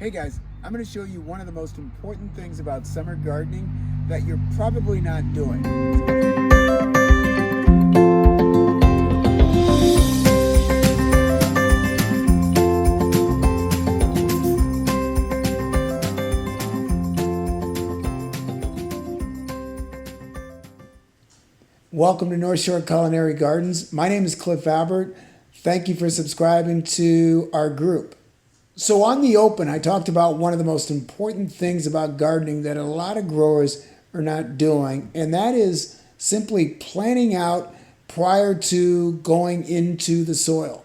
Hey guys, I'm going to show you one of the most important things about summer gardening that you're probably not doing. Welcome to North Shore Culinary Gardens. My name is Cliff Albert. Thank you for subscribing to our group. So on the open, I talked about one of the most important things about gardening that a lot of growers are not doing, and that is simply planning out prior to going into the soil.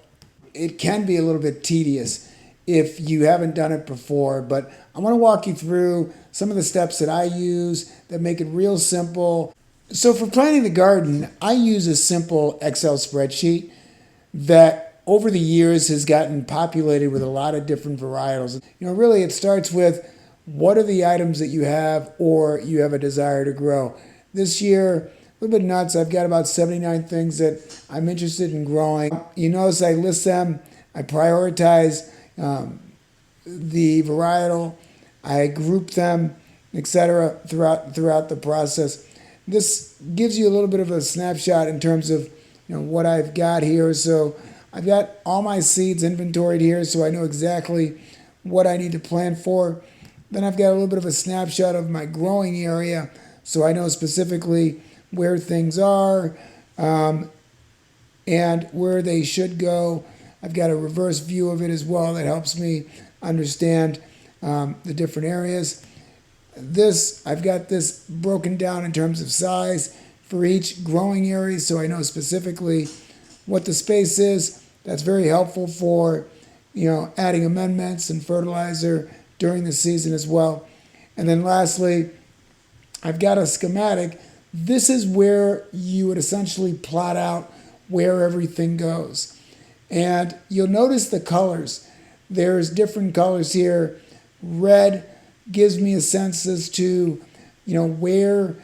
It can be a little bit tedious if you haven't done it before, but I want to walk you through some of the steps that I use that make it real simple. So for planning the garden, I use a simple Excel spreadsheet that over the years has gotten populated with a lot of different varietals. Really it starts with what are the items that you have or you have a desire to grow. This year, a little bit nuts, I've got about 79 things that I'm interested in growing. You notice I list them, I prioritize the varietal, I group them, etc. throughout the process. This gives you a little bit of a snapshot in terms of what I've got here. So I've got all my seeds inventoried here, so I know exactly what I need to plant for. Then I've got a little bit of a snapshot of my growing area, so I know specifically where things are and where they should go. I've got a reverse view of it as well that helps me understand the different areas. I've got this broken down in terms of size for each growing area, so I know specifically what the space is. That's very helpful for, adding amendments and fertilizer during the season as well. And then lastly, I've got a schematic. This is where you would essentially plot out where everything goes. And you'll notice the colors. There's different colors here. Red gives me a sense as to, where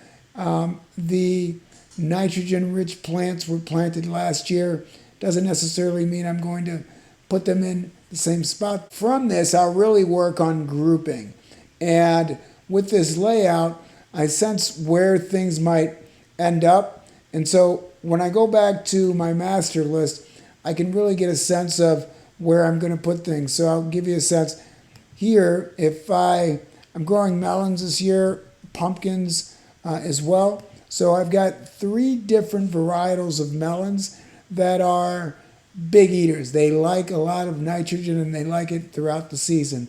the nitrogen-rich plants were planted last year. Doesn't necessarily mean I'm going to put them in the same spot. From this, I'll really work on grouping. And with this layout, I sense where things might end up. And so when I go back to my master list, I can really get a sense of where I'm going to put things. So I'll give you a sense here. If I'm growing melons this year, pumpkins as well. So I've got 3 different varietals of melons that are big eaters. They like a lot of nitrogen and they like it throughout the season.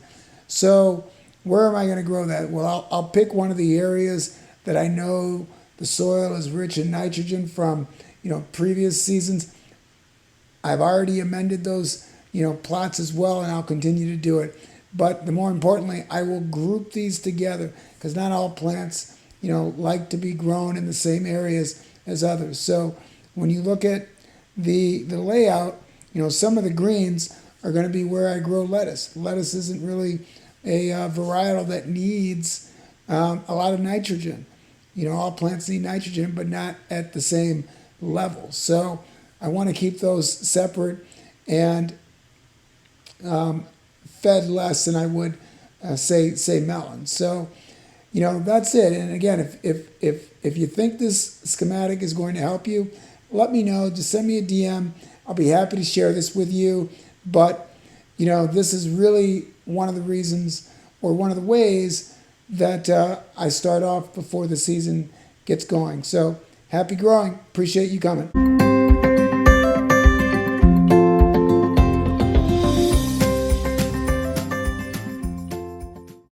So where am I going to grow that? Well, I'll pick one of the areas that I know the soil is rich in nitrogen from, previous seasons. I've already amended those, plots as well, and I'll continue to do it. But the more importantly, I will group these together because not all plants, like to be grown in the same areas as others. So when you look at the layout, some of the greens are going to be where I grow lettuce. Lettuce isn't really a varietal that needs a lot of nitrogen. All plants need nitrogen, but not at the same level. So I want to keep those separate and fed less than I would say melons. So that's it. And again, if you think this schematic is going to help you, let me know. Just send me a DM. I'll be happy to share this with you. But this is really one of the reasons or one of the ways that I start off before the season gets going. So happy growing. Appreciate you coming.